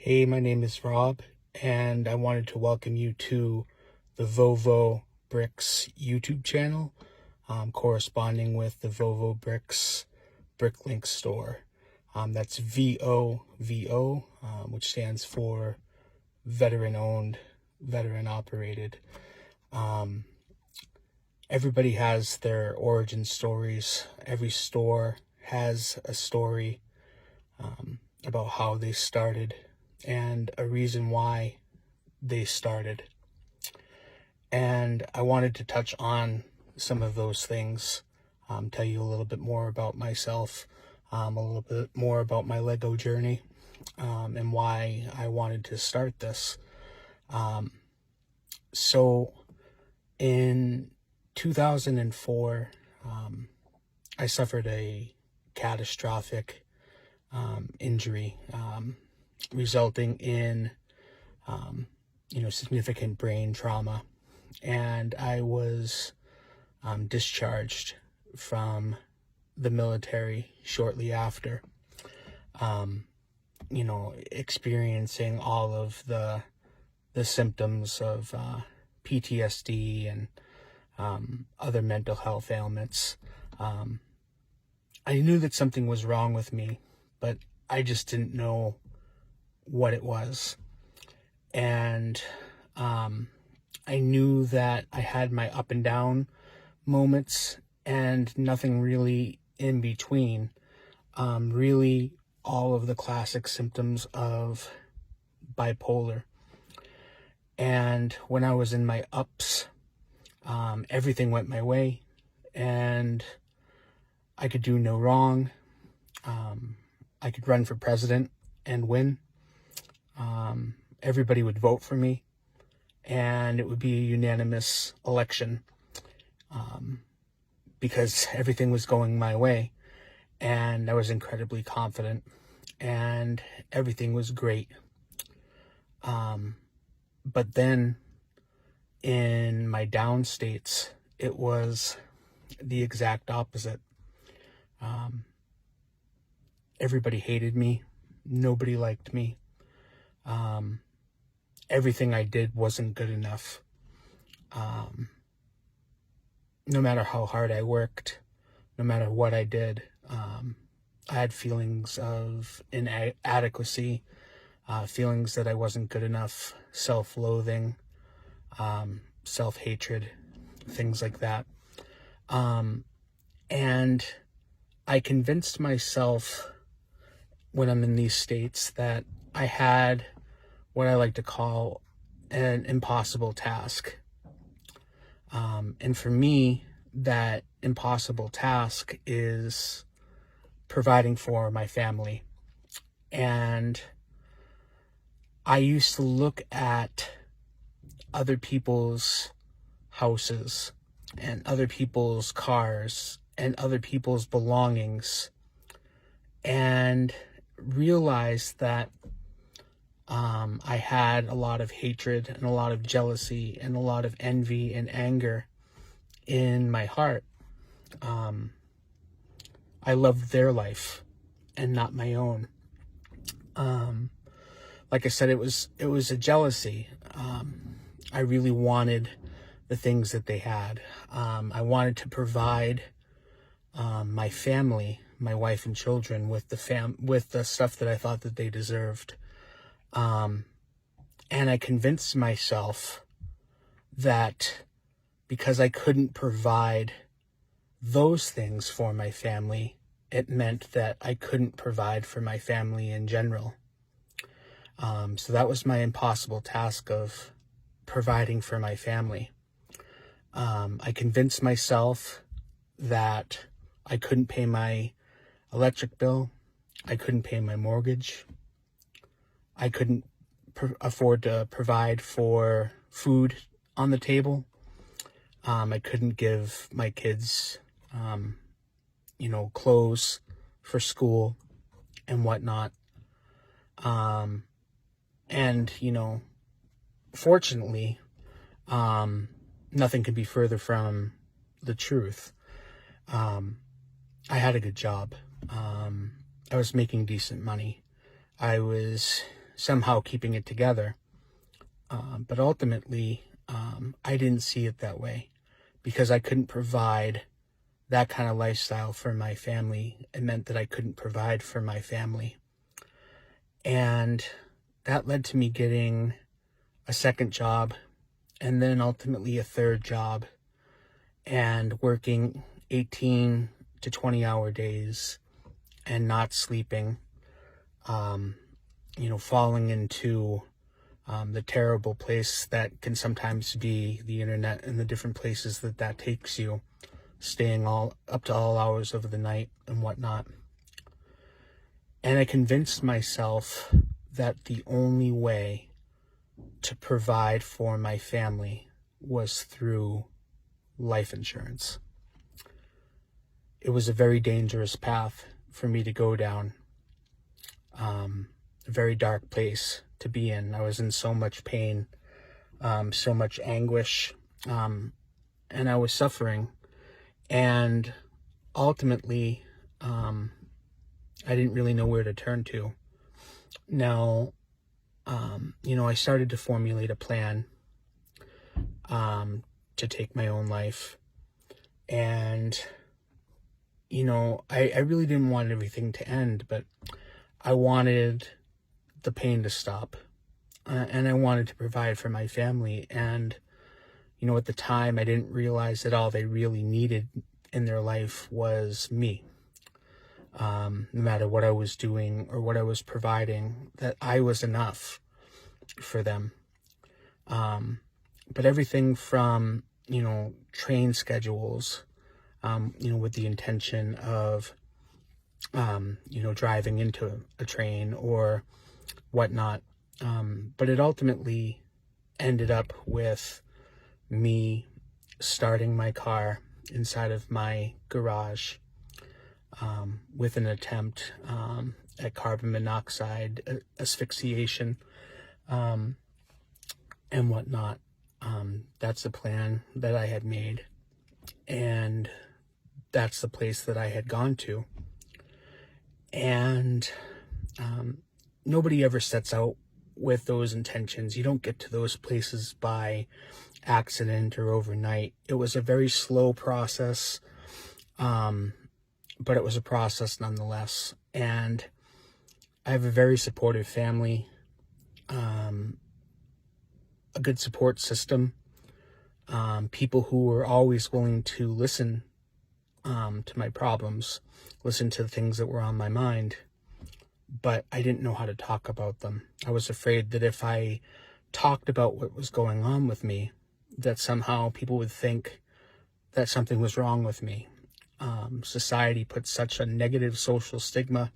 Hey, my name is Rob, and I wanted to welcome you to the Vovo Bricks YouTube channel, corresponding with the Vovo Bricks Bricklink store. That's VOVO, which stands for veteran-owned, veteran-operated. Everybody has their origin stories. Every store has a story about how they started and a reason why they started. And I wanted to touch on some of those things, tell you a little bit more about myself, a little bit more about my Lego journey, and why I wanted to start this. So in 2004, I suffered a catastrophic injury, resulting in, significant brain trauma. And I was discharged from the military shortly after, experiencing all of the symptoms of PTSD and other mental health ailments. I knew that something was wrong with me, but I just didn't know what it was. And I knew that I had my up and down moments and nothing really in between. Really all of the classic symptoms of bipolar. And when I was in my ups, everything went my way and I could do no wrong. I could run for president and win. Everybody would vote for me, and it would be a unanimous election, because everything was going my way, and I was incredibly confident, and everything was great. But then, in my down states, it was the exact opposite. Everybody hated me. Nobody liked me. Everything I did wasn't good enough. No matter how hard I worked, no matter what I did, I had feelings of inadequacy, feelings that I wasn't good enough, self-loathing, self-hatred, things like that. And I convinced myself when I'm in these states that I had what I like to call an impossible task. And for me, that impossible task is providing for my family. And I used to look at other people's houses and other people's cars and other people's belongings and realized that I had a lot of hatred and a lot of jealousy and a lot of envy and anger in my heart. I loved their life and not my own. Like I said, it was a jealousy. I really wanted the things that they had. I wanted to provide my family, my wife and children, with the stuff that I thought that they deserved. And I convinced myself that because I couldn't provide those things for my family, it meant that I couldn't provide for my family in general. So that was my impossible task of providing for my family. I convinced myself that I couldn't pay my electric bill. I couldn't pay my mortgage. I couldn't afford to provide for food on the table. I couldn't give my kids, clothes for school and whatnot. And, fortunately, nothing could be further from the truth. I had a good job. I was making decent money. I was somehow keeping it together. But ultimately, I didn't see it that way, because I couldn't provide that kind of lifestyle for my family. It meant that I couldn't provide for my family. And that led to me getting a second job, and then ultimately a third job, and working 18 to 20-hour days and not sleeping, falling into the terrible place that can sometimes be the internet and the different places that takes you, staying up to all hours of the night and whatnot. And I convinced myself that the only way to provide for my family was through life insurance. It was a very dangerous path for me to go down, a very dark place to be in. I was in so much pain, so much anguish, and I was suffering. And ultimately, I didn't really know where to turn to. Now, I started to formulate a plan to take my own life. And, I really didn't want everything to end, but I wanted the pain to stop. And I wanted to provide for my family. And, at the time, I didn't realize that all they really needed in their life was me. No matter what I was doing or what I was providing, that I was enough for them. But everything from, train schedules, with the intention of, driving into a train or whatnot. But it ultimately ended up with me starting my car inside of my garage, with an attempt at carbon monoxide asphyxiation, and whatnot. That's the plan that I had made, and that's the place that I had gone to. And nobody ever sets out with those intentions. You don't get to those places by accident or overnight. It was a very slow process, but it was a process nonetheless. And I have a very supportive family, a good support system, people who were always willing to listen to my problems, listen to the things that were on my mind, but I didn't know how to talk about them. I was afraid that if I talked about what was going on with me, that somehow people would think that something was wrong with me. Society puts such a negative social stigma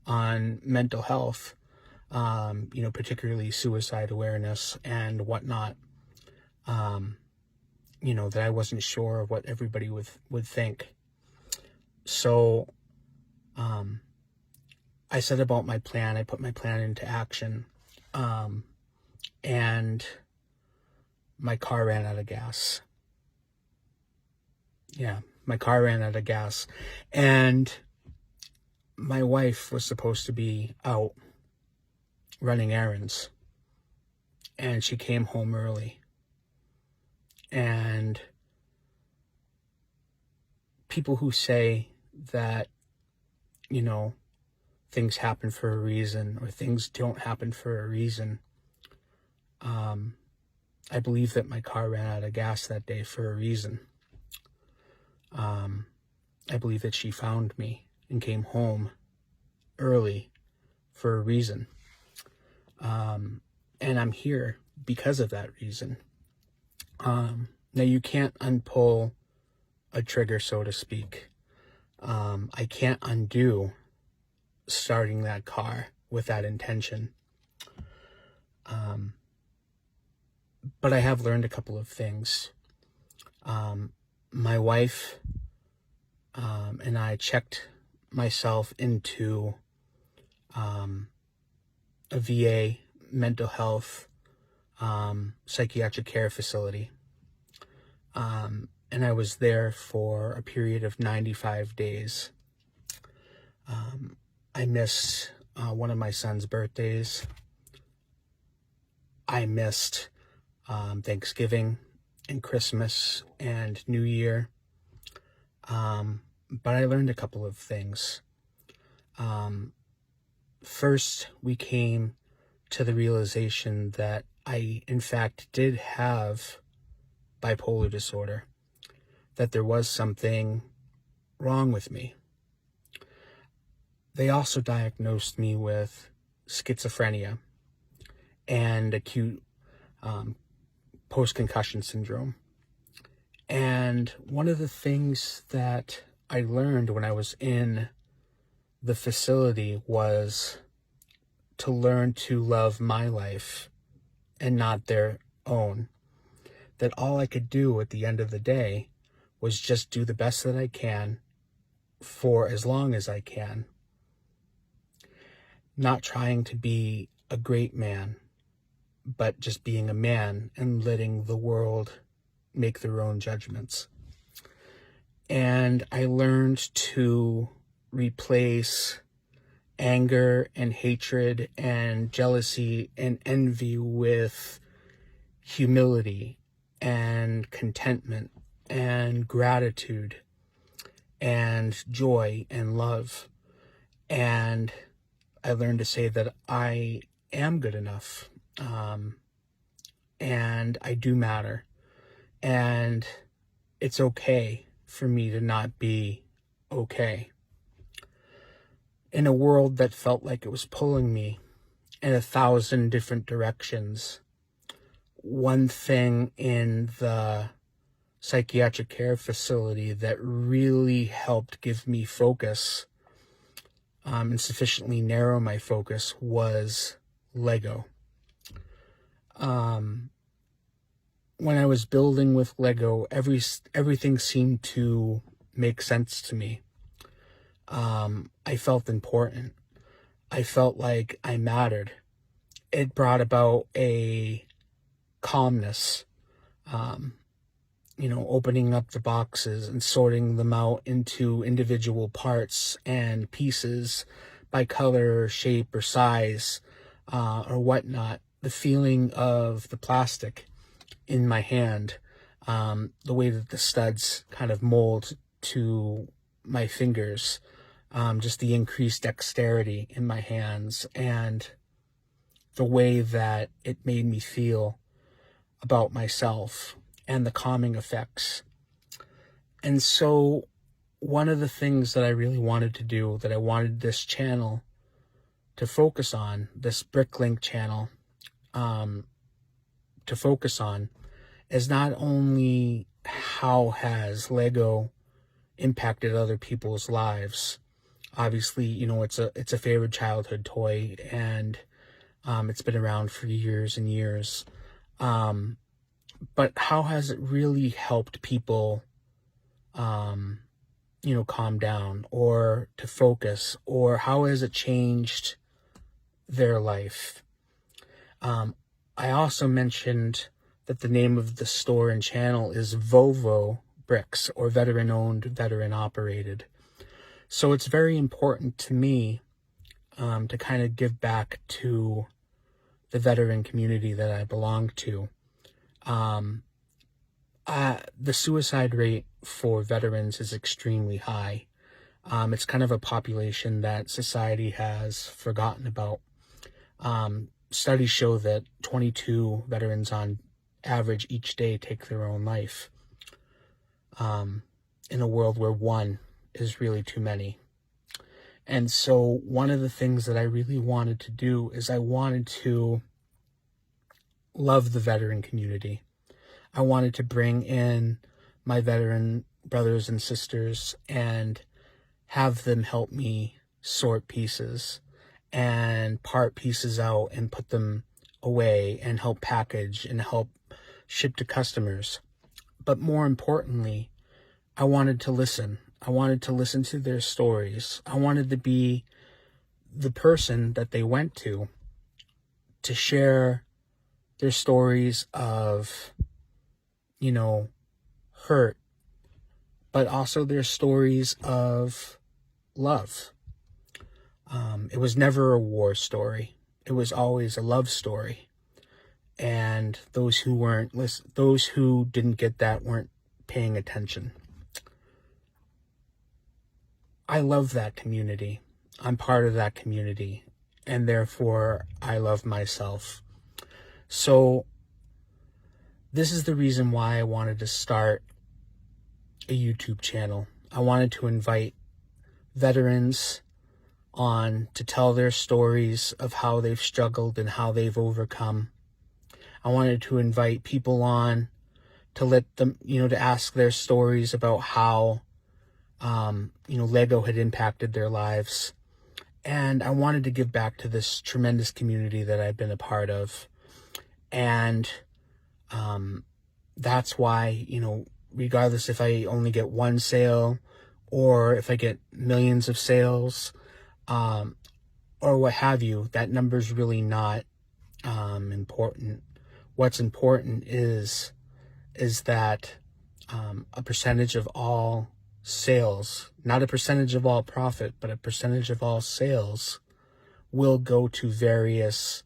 on mental health, particularly suicide awareness and whatnot, that I wasn't sure of what everybody would think. So I set about my plan. I put my plan into action, and my car ran out of gas. Yeah, my car ran out of gas. And my wife was supposed to be out running errands, and she came home early. And people who say that, things happen for a reason or things don't happen for a reason, I believe that my car ran out of gas that day for a reason. I believe that she found me and came home early for a reason. And I'm here because of that reason. Now, you can't unpull a trigger, so to speak. I can't undo starting that car with that intention. But I have learned a couple of things. My wife and I checked myself into a VA mental health psychiatric care facility. And I was there for a period of 95 days. I missed one of my son's birthdays. I missed Thanksgiving and Christmas and New Year. But I learned a couple of things. First, we came to the realization that I, in fact, did have bipolar disorder, that there was something wrong with me. They also diagnosed me with schizophrenia and acute post-concussion syndrome. And one of the things that I learned when I was in the facility was to learn to love my life and not their own. That all I could do at the end of the day was just do the best that I can for as long as I can. Not trying to be a great man, but just being a man and letting the world make their own judgments. And I learned to replace anger and hatred and jealousy and envy with humility and contentment and gratitude and joy and love. And I learned to say that I am good enough, and I do matter, and it's okay for me to not be okay. In a world that felt like it was pulling me in 1,000 different directions, one thing in the psychiatric care facility that really helped give me focus and sufficiently narrow my focus was Lego. When I was building with Lego, everything seemed to make sense to me. I felt important. I felt like I mattered. It brought about a calmness, opening up the boxes and sorting them out into individual parts and pieces by color, or shape, or size, or whatnot. The feeling of the plastic in my hand, the way that the studs kind of mold to my fingers, just the increased dexterity in my hands, and the way that it made me feel about myself and the calming effects. And so one of the things that I really wanted to do, that I wanted this channel to focus on, this Bricklink channel to focus on, is not only how has Lego impacted other people's lives. Obviously, it's a favorite childhood toy, and it's been around for years and years. But how has it really helped people, calm down or to focus, or how has it changed their life? I also mentioned that the name of the store and channel is Vovo Bricks, or veteran-owned, veteran-operated. So it's very important to me to kind of give back to the veteran community that I belong to. The suicide rate for veterans is extremely high. It's kind of a population that society has forgotten about. Studies show that 22 veterans on average each day take their own life, in a world where one is really too many. And so one of the things that I really wanted to do is I wanted to love the veteran community. I wanted to bring in my veteran brothers and sisters and have them help me sort pieces and part pieces out and put them away and help package and help ship to customers. But more importantly, I wanted to listen. I wanted to listen to their stories. I wanted to be the person that they went to share their stories of, hurt, but also their stories of love. It was never a war story. It was always a love story. and those who didn't get that weren't paying attention. I love that community. I'm part of that community, and therefore I love myself. So this is the reason why I wanted to start a YouTube channel. I wanted to invite veterans on to tell their stories of how they've struggled and how they've overcome. I wanted to invite people on to let them, to ask their stories about how, Lego had impacted their lives. And I wanted to give back to this tremendous community that I've been a part of. And that's why, regardless if I only get one sale or if I get millions of sales, or what have you, that number's really not important. What's important is that a percentage of all sales, not a percentage of all profit, but a percentage of all sales will go to various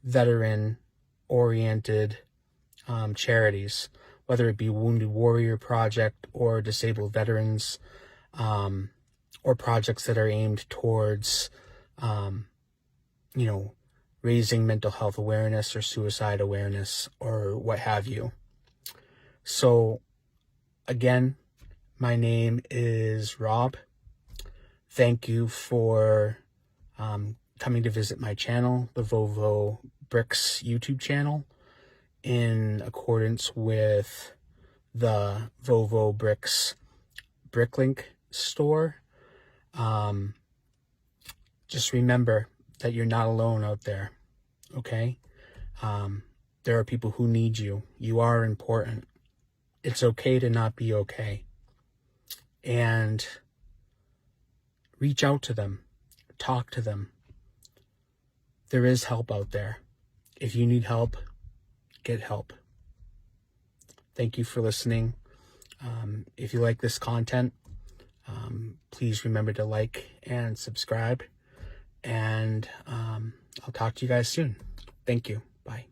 veteran-oriented charities, whether it be Wounded Warrior Project or Disabled Veterans, or projects that are aimed towards, raising mental health awareness or suicide awareness or what have you. So, again, my name is Rob. Thank you for coming to visit my channel, the Vovo Bricks YouTube channel, in accordance with the Vovo Bricks Bricklink store. Just remember that you're not alone out there, okay? There are people who need you. You are important. It's okay to not be okay. And reach out to them. Talk to them. There is help out there. If you need help, get help. Thank you for listening. If you like this content, please remember to like and subscribe. And I'll talk to you guys soon. Thank you. Bye.